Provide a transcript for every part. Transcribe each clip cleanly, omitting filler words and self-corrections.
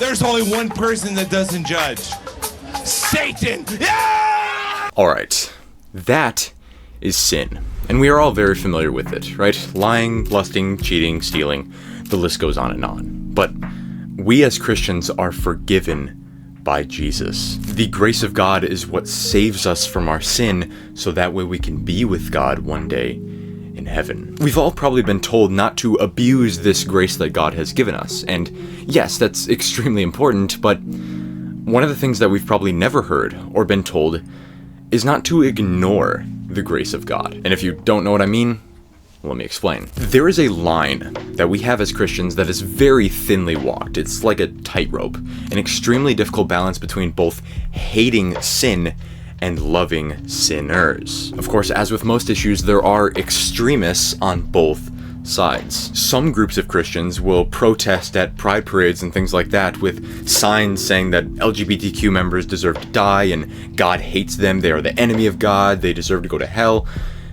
There's only one person that doesn't judge. Satan! Yeah! Alright, that is sin. And we are all very familiar with it, right? Lying, lusting, cheating, stealing, the list goes on and on. But we as Christians are forgiven by Jesus. The grace of God is what saves us from our sin, so that way we can be with God one day in heaven. We've all probably been told not to abuse this grace that God has given us, and yes, that's extremely important, but one of the things that we've probably never heard or been told is not to ignore the grace of God. And if you don't know what I mean, let me explain. There is a line that we have as Christians that is very thinly walked. It's like a tightrope, an extremely difficult balance between both hating sin and loving sinners. Of course, as with most issues, there are extremists on both sides. Some groups of Christians will protest at pride parades and things like that with signs saying that LGBTQ members deserve to die and God hates them, they are the enemy of God, they deserve to go to hell.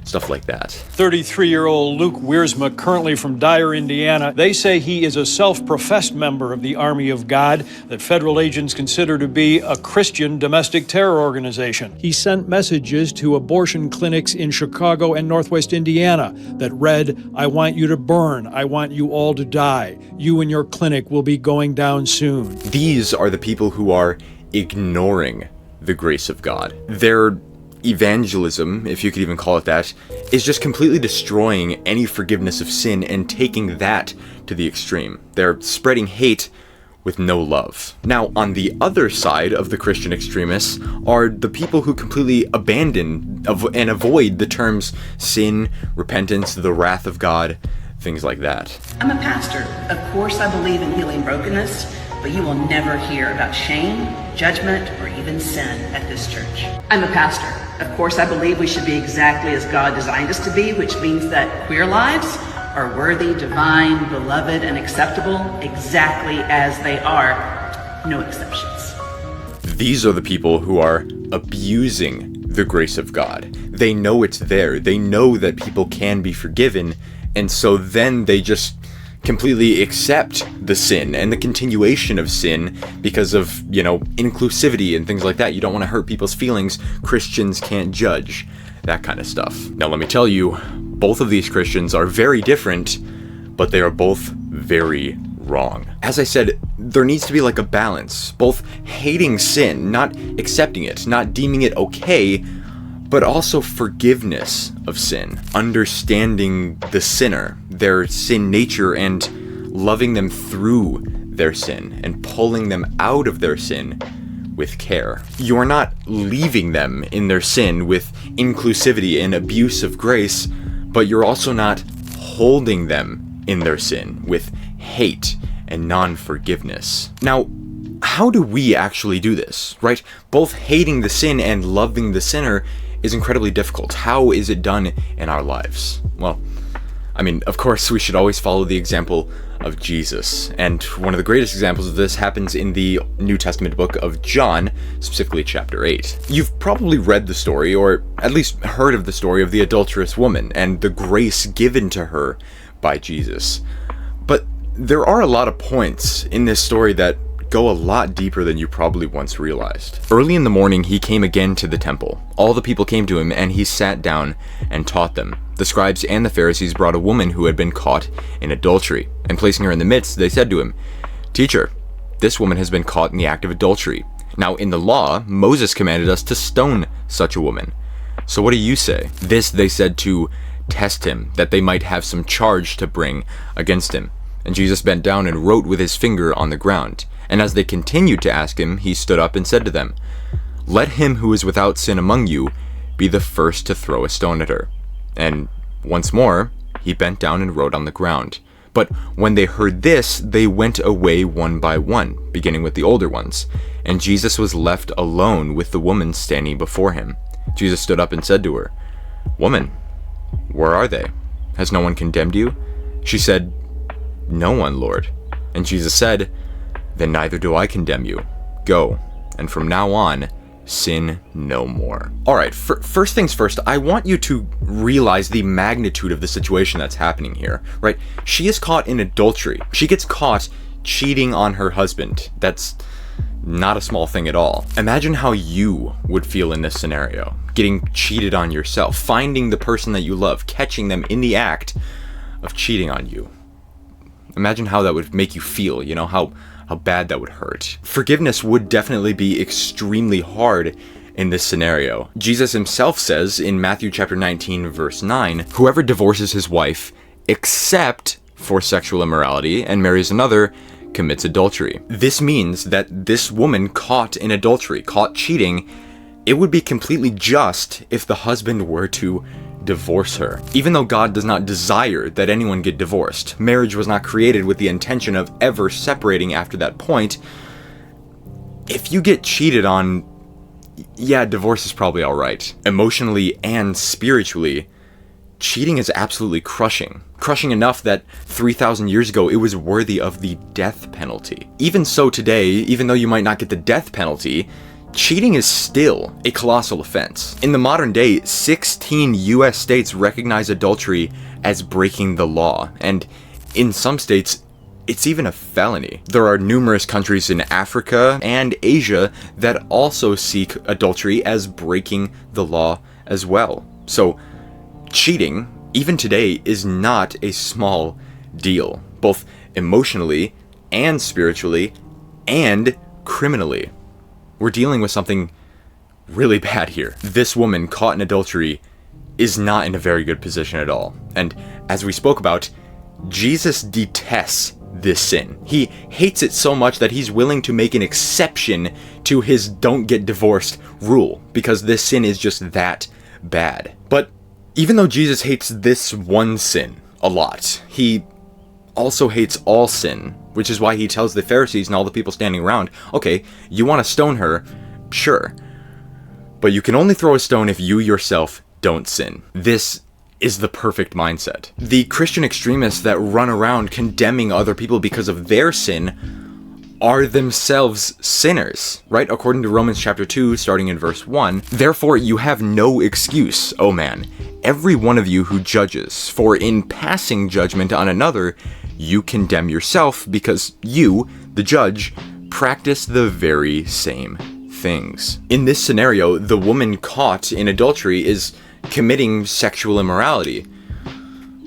Stuff like that. 33-year-old Luke Wiersma, currently from Dyer, Indiana. They say he is a self-professed member of the Army of God that federal agents consider to be a Christian domestic terror organization. He sent messages to abortion clinics in Chicago and Northwest Indiana that read, "I want you to burn. I want you all to die. You and your clinic will be going down soon." These are the people who are ignoring the grace of God. Their evangelism, if you could even call it that, is just completely destroying any forgiveness of sin and taking that to the extreme. They're spreading hate with no love. Now, on the other side of the Christian extremists are the people who completely abandon and avoid the terms sin, repentance, the wrath of God, things like that. I'm a pastor. Of course I believe in healing brokenness, but you will never hear about shame, judgment, or even sin at this church. I'm a pastor. Of course I believe we should be exactly as God designed us to be, which means that queer lives are worthy, divine, beloved, and acceptable exactly as they are. No exceptions. These are the people who are abusing the grace of God. They know it's there. They know that people can be forgiven, and so then they just completely accept the sin and the continuation of sin because of, inclusivity and things like that. You don't want to hurt people's feelings. Christians can't judge. That kind of stuff. Now, let me tell you, both of these Christians are very different, but they are both very wrong. As I said, there needs to be like a balance, both hating sin, not accepting it, not deeming it okay, but also forgiveness of sin, understanding the sinner, their sin nature, and loving them through their sin and pulling them out of their sin with care. You are not leaving them in their sin with inclusivity and abuse of grace, but you're also not holding them in their sin with hate and non-forgiveness. Now, how do we actually do this, right? Both hating the sin and loving the sinner is incredibly difficult. How is it done in our lives? Well, of course, we should always follow the example of Jesus. And one of the greatest examples of this happens in the New Testament book of John, specifically chapter 8. You've probably read the story, or at least heard of the story of the adulterous woman and the grace given to her by Jesus. But there are a lot of points in this story that go a lot deeper than you probably once realized. Early in the morning, he came again to the temple. All the people came to him, and he sat down and taught them. The scribes and the Pharisees brought a woman who had been caught in adultery, and placing her in the midst, they said to him, "Teacher, this woman has been caught in the act of adultery. Now in the law, Moses commanded us to stone such a woman. So what do you say?" This they said to test him, that they might have some charge to bring against him. And Jesus bent down and wrote with his finger on the ground. And as they continued to ask him, he stood up and said to them, "Let him who is without sin among you be the first to throw a stone at her." And once more, he bent down and wrote on the ground. But when they heard this, they went away one by one, beginning with the older ones. And Jesus was left alone with the woman standing before him. Jesus stood up and said to her, "Woman, where are they? Has no one condemned you?" She said, "No one, Lord." And Jesus said, "Then neither do I condemn you. Go, and from now on, sin no more." Alright, first things first, I want you to realize the magnitude of the situation that's happening here, right? She is caught in adultery. She gets caught cheating on her husband. That's not a small thing at all. Imagine how you would feel in this scenario. Getting cheated on yourself, finding the person that you love, catching them in the act of cheating on you. Imagine how that would make you feel, you know, how bad that would hurt. Forgiveness would definitely be extremely hard in this scenario. Jesus himself says in Matthew chapter 19 verse 9, whoever divorces his wife except for sexual immorality and marries another commits adultery. This means that this woman caught in adultery, caught cheating, it would be completely just if the husband were to divorce her. Even though God does not desire that anyone get divorced, marriage was not created with the intention of ever separating after that point. If you get cheated on, yeah, divorce is probably alright. Emotionally and spiritually, cheating is absolutely crushing. Crushing enough that 3,000 years ago it was worthy of the death penalty. Even so today, even though you might not get the death penalty, cheating is still a colossal offense. In the modern day, 16 US states recognize adultery as breaking the law, and in some states, it's even a felony. There are numerous countries in Africa and Asia that also seek adultery as breaking the law as well. So, cheating, even today, is not a small deal, both emotionally and spiritually and criminally. We're dealing with something really bad here. This woman caught in adultery is not in a very good position at all. And as we spoke about, Jesus detests this sin. He hates it so much that he's willing to make an exception to his don't get divorced rule, because this sin is just that bad. But even though Jesus hates this one sin a lot, he also hates all sin, which is why he tells the Pharisees and all the people standing around, okay, you want to stone her, sure, but you can only throw a stone if you yourself don't sin. This is the perfect mindset. The Christian extremists that run around condemning other people because of their sin are themselves sinners, right? According to Romans chapter 2, starting in verse 1, therefore you have no excuse, O man, every one of you who judges, for in passing judgment on another, you condemn yourself because you, the judge, practice the very same things. In this scenario, the woman caught in adultery is committing sexual immorality.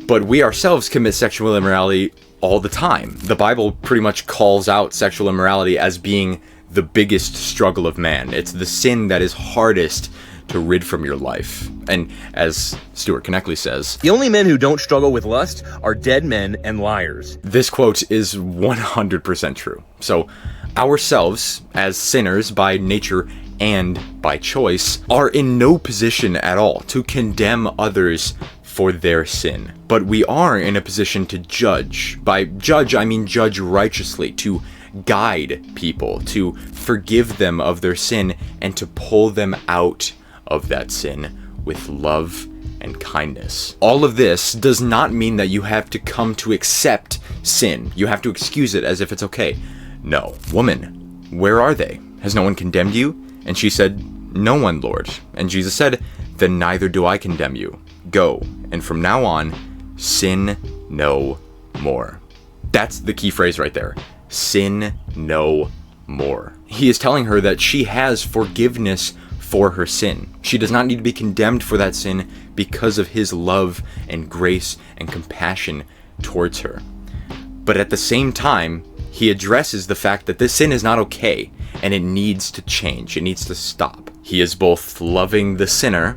But we ourselves commit sexual immorality all the time. The Bible pretty much calls out sexual immorality as being the biggest struggle of man. It's the sin that is hardest to rid from your life. And as Stuart Connectly says, the only men who don't struggle with lust are dead men and liars. This quote is 100% true. So ourselves, as sinners by nature and by choice, are in no position at all to condemn others for their sin. But we are in a position to judge. By judge, I mean judge righteously, to guide people, to forgive them of their sin, and to pull them out of that sin with love and kindness. All of this does not mean that you have to come to accept sin. You have to excuse it as if it's okay. No. Woman, where are they? Has no one condemned you? And she said, no one, Lord. And Jesus said, then neither do I condemn you. Go, and from now on, sin no more. That's the key phrase right there. Sin no more. He is telling her that she has forgiveness for her sin. She does not need to be condemned for that sin because of his love and grace and compassion towards her. But at the same time, he addresses the fact that this sin is not okay and it needs to change. It needs to stop. He is both loving the sinner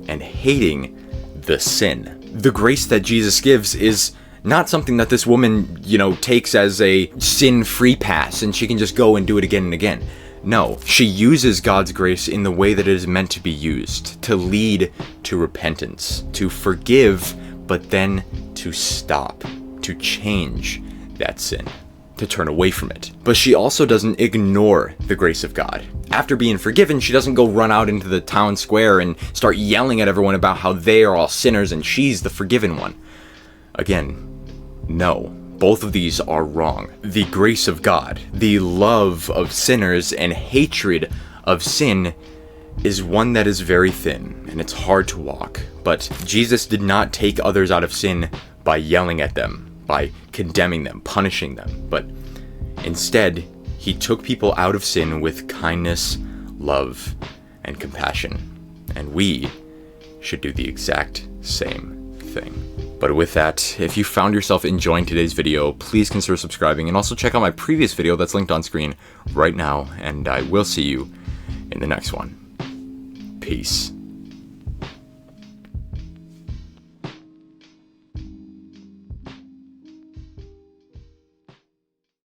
and hating the sin. The grace that Jesus gives is not something that this woman, takes as a sin-free pass and she can just go and do it again and again. No, she uses God's grace in the way that it is meant to be used, to lead to repentance, to forgive, but then to stop, to change that sin, to turn away from it. But she also doesn't ignore the grace of God. After being forgiven, she doesn't go run out into the town square and start yelling at everyone about how they are all sinners and she's the forgiven one. Again, no. Both of these are wrong. The grace of God, the love of sinners, and hatred of sin is one that is very thin, and it's hard to walk. But Jesus did not take others out of sin by yelling at them, by condemning them, punishing them, but Instead, he took people out of sin with kindness, love, and compassion. And we should do the exact same thing. But with that, if you found yourself enjoying today's video, please consider subscribing and also check out my previous video that's linked on screen right now, and I will see you in the next one. Peace.